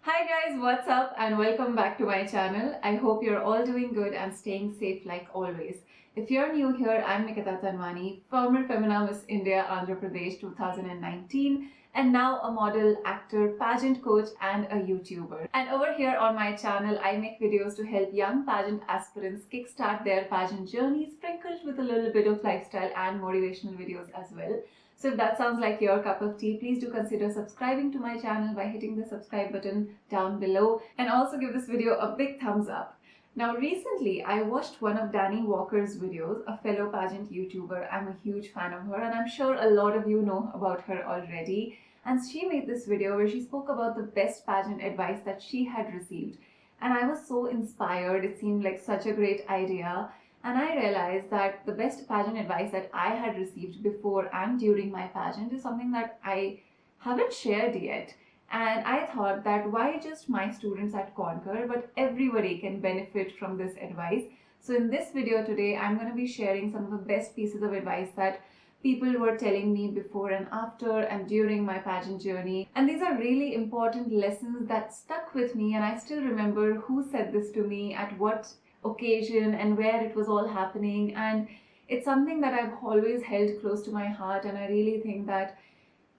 Hi guys, what's up and welcome back to my channel. I hope you're all doing good and staying safe like always. If you're new here, I'm Nikita Tanwani, former Femina Miss India Andhra Pradesh 2019 and now a model, actor, pageant coach and a YouTuber. And over here on my channel, I make videos to help young pageant aspirants kickstart their pageant journey, sprinkled with a little bit of lifestyle and motivational videos as well. So if that sounds like your cup of tea, please do consider subscribing to my channel by hitting the subscribe button down below and also give this video a big thumbs up. Now recently I watched one of Danny Walker's videos, a fellow pageant YouTuber. I'm a huge fan of her and I'm sure a lot of you know about her already. And she made this video where she spoke about the best pageant advice that she had received. And I was so inspired. It seemed like such a great idea. And I realized that the best pageant advice that I had received before and during my pageant is something that I haven't shared yet. And I thought that why just my students at Conquer, but everybody can benefit from this advice. So in this video today, I'm going to be sharing some of the best pieces of advice that people were telling me before and after and during my pageant journey. And these are really important lessons that stuck with me, and I still remember who said this to me, at what occasion and where it was all happening. And it's something that I've always held close to my heart, and I really think that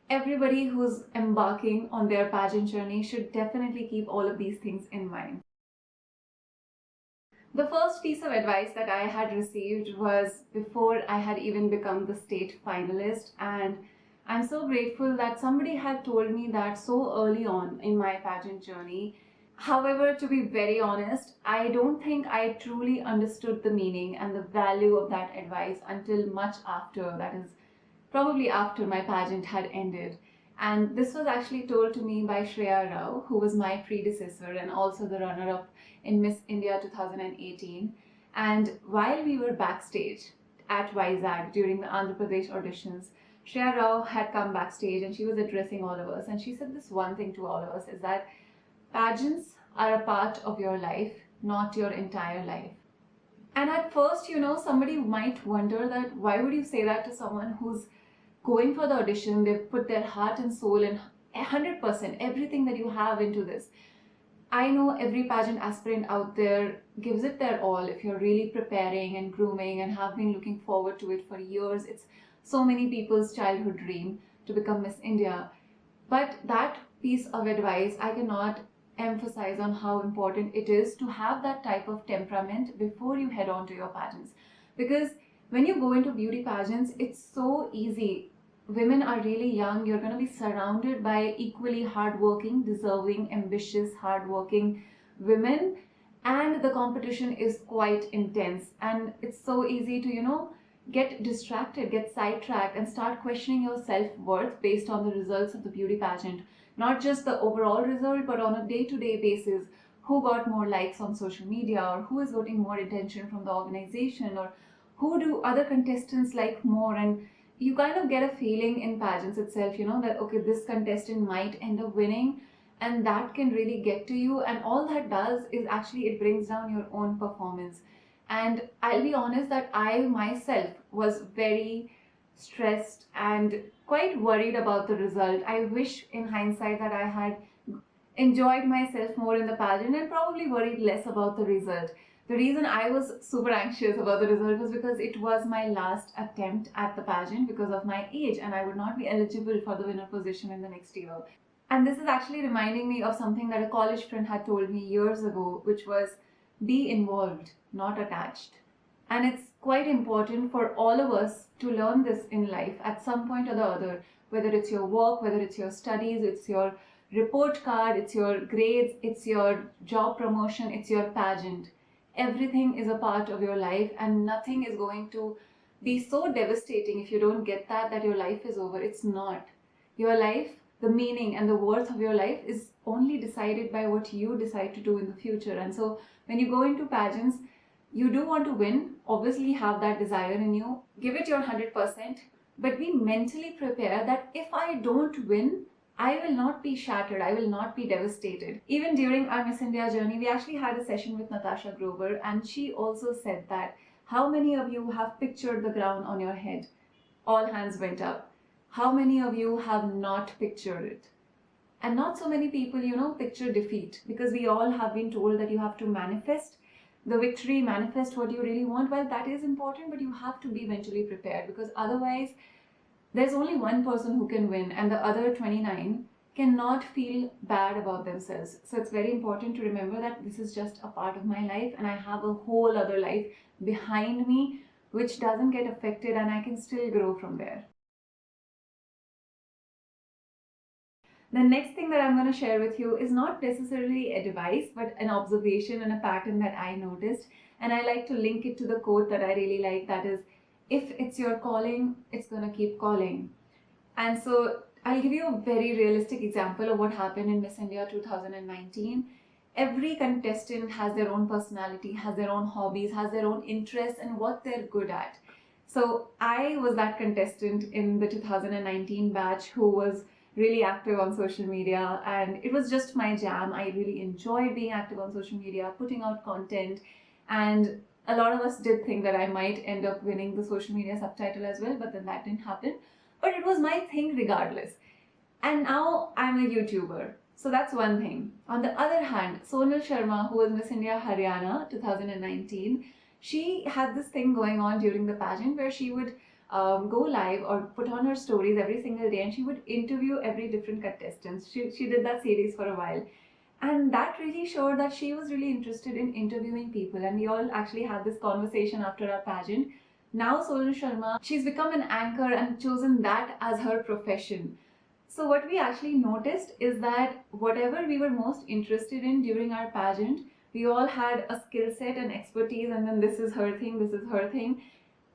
everybody who's embarking on their pageant journey should definitely keep all of these things in mind. The first piece of advice that I had received was before I had even become the state finalist, and I'm so grateful that somebody had told me that so early on in my pageant journey. However, to be very honest, I don't think I truly understood the meaning and the value of that advice until much after, that is, probably after my pageant had ended. And this was actually told to me by Shreya Rao, who was my predecessor and also the runner-up in Miss India 2018. And while we were backstage at Vizag during the Andhra Pradesh auditions, Shreya Rao had come backstage and she was addressing all of us. And she said this one thing to all of us, is that pageants are a part of your life, not your entire life. And at first, somebody might wonder that why would you say that to someone who's going for the audition, they've put their heart and soul and 100%, everything that you have into this. I know every pageant aspirant out there gives it their all. If you're really preparing and grooming and have been looking forward to it for years, it's so many people's childhood dream to become Miss India. But that piece of advice, I cannot emphasize on how important it is to have that type of temperament before you head on to your pageants. Because when you go into beauty pageants, it's so easy. Women are really young. You're going to be surrounded by equally hardworking, deserving, ambitious, hardworking women, and the competition is quite intense. And it's so easy to, get distracted, get sidetracked, and start questioning your self-worth based on the results of the beauty pageant. Not just the overall result, but on a day-to-day basis, who got more likes on social media, or who is getting more attention from the organization, or who do other contestants like more. And you kind of get a feeling in pageants itself, that okay, this contestant might end up winning, and that can really get to you. And all that does is actually it brings down your own performance. And I'll be honest that I myself was very stressed and quite worried about the result. I wish in hindsight that I had enjoyed myself more in the pageant and probably worried less about the result. The reason I was super anxious about the result was because it was my last attempt at the pageant because of my age, and I would not be eligible for the winner position in the next year. And this is actually reminding me of something that a college friend had told me years ago, which was be involved, not attached. And it's quite important for all of us to learn this in life at some point or the other, whether it's your work, whether it's your studies, it's your report card, it's your grades, it's your job promotion, it's your pageant. Everything is a part of your life, and nothing is going to be so devastating if you don't get that your life is over. It's not. Your life, the meaning and the worth of your life is only decided by what you decide to do in the future. And so when you go into pageants, you do want to win, obviously have that desire in you, give it your 100%, but be mentally prepared that if I don't win, I will not be shattered, I will not be devastated. Even during our Miss India journey, we actually had a session with Natasha Grover, and she also said that, how many of you have pictured the ground on your head? All hands went up. How many of you have not pictured it? And not so many people, picture defeat, because we all have been told that you have to manifest the victory, manifest what you really want. Well, that is important, but you have to be mentally prepared, because otherwise there's only one person who can win and the other 29 cannot feel bad about themselves. So it's very important to remember that this is just a part of my life and I have a whole other life behind me which doesn't get affected, and I can still grow from there. The next thing that I'm going to share with you is not necessarily advice, but an observation and a pattern that I noticed. And I like to link it to the quote that I really like, that is, if it's your calling, it's going to keep calling. And so I'll give you a very realistic example of what happened in Miss India 2019. Every contestant has their own personality, has their own hobbies, has their own interests and what they're good at. So I was that contestant in the 2019 batch who was really active on social media, and it was just my jam. I really enjoyed being active on social media, putting out content, and a lot of us did think that I might end up winning the social media subtitle as well, but then that didn't happen. But it was my thing regardless. And now I'm a YouTuber. So that's one thing. On the other hand, Sonal Sharma, who was Miss India Haryana 2019, she had this thing going on during the pageant where she would go live or put on her stories every single day, and she would interview every different contestant. She did that series for a while. And that really showed that she was really interested in interviewing people. And we all actually had this conversation after our pageant. Now Sonal Sharma, she's become an anchor and chosen that as her profession. So what we actually noticed is that whatever we were most interested in during our pageant, we all had a skill set and expertise, and then this is her thing, this is her thing.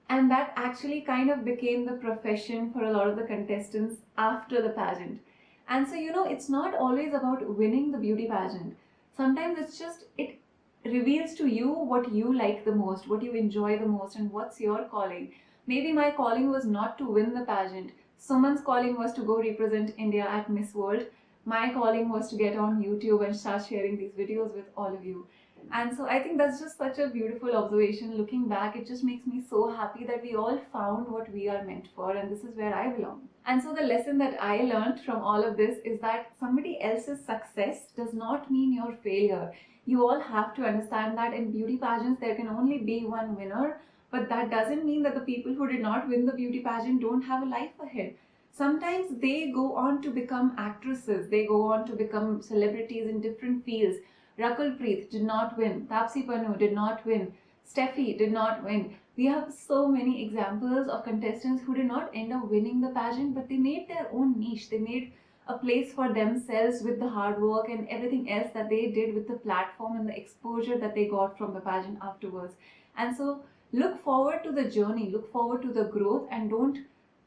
And that actually kind of became the profession for a lot of the contestants after the pageant. And so, it's not always about winning the beauty pageant. Sometimes it's just, it reveals to you what you like the most, what you enjoy the most, and what's your calling. Maybe my calling was not to win the pageant. Suman's calling was to go represent India at Miss World. My calling was to get on YouTube and start sharing these videos with all of you. And so I think that's just such a beautiful observation. Looking back, it just makes me so happy that we all found what we are meant for, and this is where I belong. And so the lesson that I learned from all of this is that somebody else's success does not mean your failure. You all have to understand that in beauty pageants, there can only be one winner, but that doesn't mean that the people who did not win the beauty pageant don't have a life ahead. Sometimes they go on to become actresses, they go on to become celebrities in different fields. Rakulpreet did not win, Tapsi Pannu did not win, Steffi did not win. We have so many examples of contestants who did not end up winning the pageant, but they made their own niche. They made a place for themselves with the hard work and everything else that they did with the platform and the exposure that they got from the pageant afterwards. And so look forward to the journey, look forward to the growth, and don't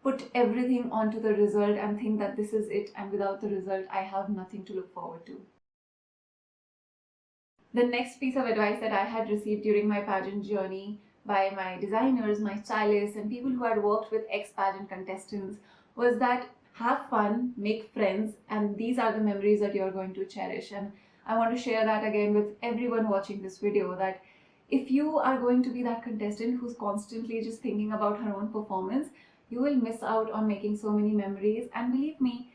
put everything onto the result and think that this is it, and without the result I have nothing to look forward to. The next piece of advice that I had received during my pageant journey by my designers, my stylists, and people who had worked with ex-pageant contestants was that have fun, make friends, and these are the memories that you're going to cherish. And I want to share that again with everyone watching this video, that if you are going to be that contestant who's constantly just thinking about her own performance, you will miss out on making so many memories. And believe me,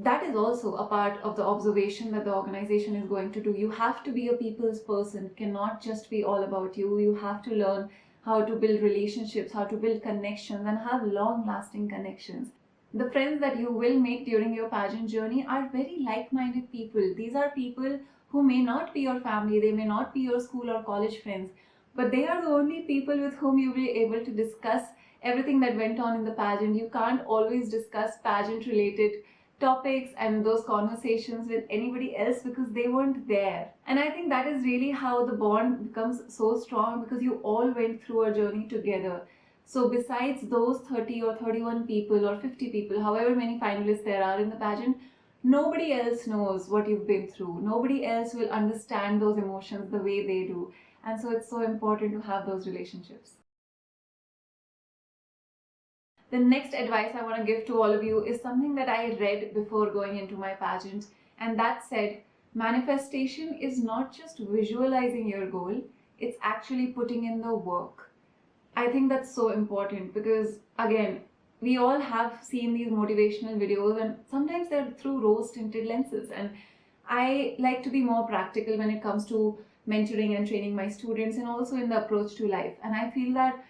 that is also a part of the observation that the organization is going to do. You have to be a people's person, it cannot just be all about you. You have to learn how to build relationships, how to build connections, and have long-lasting connections. The friends that you will make during your pageant journey are very like-minded people. These are people who may not be your family, they may not be your school or college friends, but they are the only people with whom you'll be able to discuss everything that went on in the pageant. You can't always discuss pageant-related topics and those conversations with anybody else because they weren't there. And I think that is really how the bond becomes so strong, because you all went through a journey together. So besides those 30 or 31 people or 50 people, however many finalists there are in the pageant, nobody else knows what you've been through. Nobody else will understand those emotions the way they do. And so it's so important to have those relationships. The next advice I want to give to all of you is something that I read before going into my pageant, and that said, manifestation is not just visualizing your goal, it's actually putting in the work. I think that's so important because, again, we all have seen these motivational videos, and sometimes they're through rose-tinted lenses. And I like to be more practical when it comes to mentoring and training my students, and also in the approach to life. And I feel that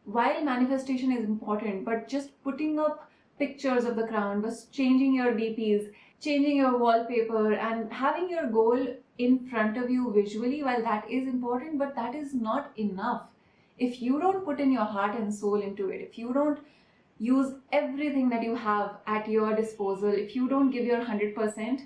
while manifestation is important, but just putting up pictures of the crown, but changing your DPs, changing your wallpaper, and having your goal in front of you visually, while that is important, but that is not enough. If you don't put in your heart and soul into it, if you don't use everything that you have at your disposal, if you don't give your 100%,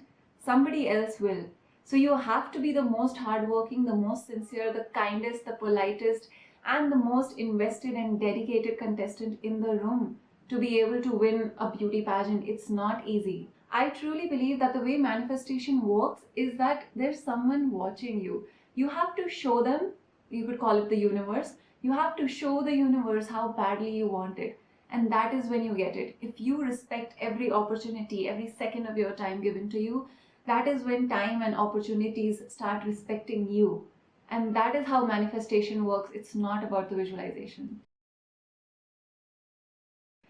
somebody else will. So you have to be the most hardworking, the most sincere, the kindest, the politest, and the most invested and dedicated contestant in the room to be able to win a beauty pageant. It's not easy. I truly believe that the way manifestation works is that there's someone watching you. You have to show them, you could call it the universe, you have to show the universe how badly you want it. And that is when you get it. If you respect every opportunity, every second of your time given to you, that is when time and opportunities start respecting you. And that is how manifestation works. It's not about the visualization.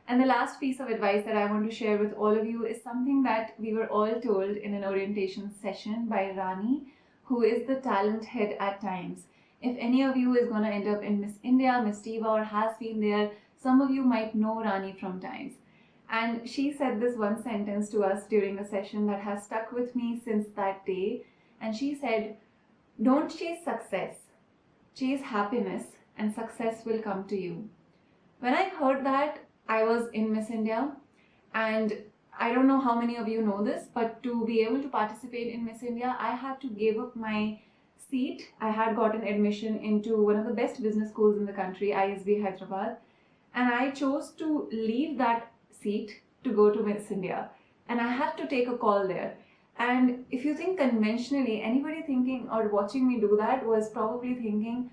And the last piece of advice that I want to share with all of you is something that we were all told in an orientation session by Rani, who is the talent head at Times. If any of you is going to end up in Miss India, Miss Diva, or has been there, some of you might know Rani from Times. And she said this one sentence to us during a session that has stuck with me since that day. And she said, "Don't chase success, chase happiness, and success will come to you." When I heard that, I was in Miss India, and I don't know how many of you know this, but to be able to participate in Miss India, I had to give up my seat. I had gotten admission into one of the best business schools in the country, ISB Hyderabad, and I chose to leave that seat to go to Miss India, and I had to take a call there. And if you think conventionally, anybody thinking or watching me do that was probably thinking,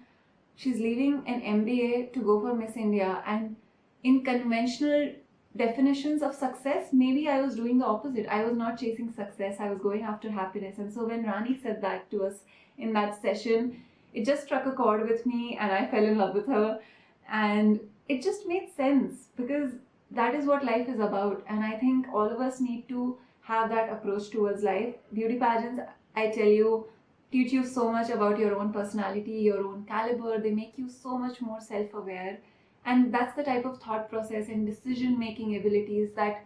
she's leaving an MBA to go for Miss India. And in conventional definitions of success, maybe I was doing the opposite. I was not chasing success, I was going after happiness. And so when Rani said that to us in that session, it just struck a chord with me, and I fell in love with her. And it just made sense, because that is what life is about. And I think all of us need to have that approach towards life. Beauty pageants, I tell you, teach you so much about your own personality, your own caliber. They make you so much more self-aware. And that's the type of thought process and decision-making abilities that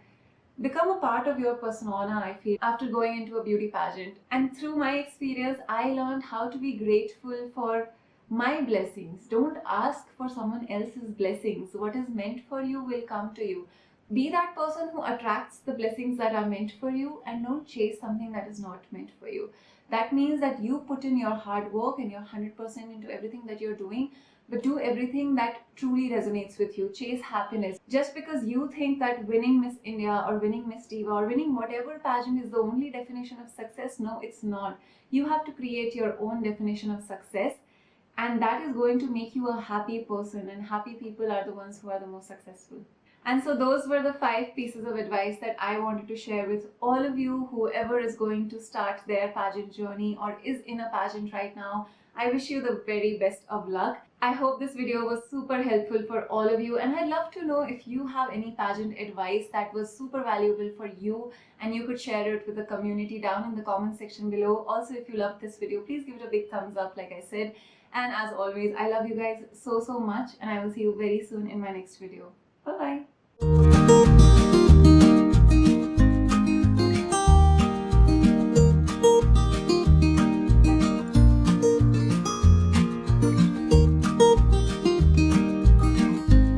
become a part of your persona, I feel, after going into a beauty pageant. And through my experience, I learned how to be grateful for my blessings. Don't ask for someone else's blessings. What is meant for you will come to you. Be that person who attracts the blessings that are meant for you, and don't chase something that is not meant for you. That means that you put in your hard work and your 100% into everything that you're doing, but do everything that truly resonates with you. Chase happiness. Just because you think that winning Miss India or winning Miss Diva or winning whatever pageant is the only definition of success, no, it's not. You have to create your own definition of success, and that is going to make you a happy person, and happy people are the ones who are the most successful. And so those were the 5 pieces of advice that I wanted to share with all of you, whoever is going to start their pageant journey or is in a pageant right now. I wish you the very best of luck. I hope this video was super helpful for all of you, and I'd love to know if you have any pageant advice that was super valuable for you, and you could share it with the community down in the comment section below. Also, if you loved this video, please give it a big thumbs up like I said. And as always, I love you guys so much, and I will see you very soon in my next video. Bye-bye.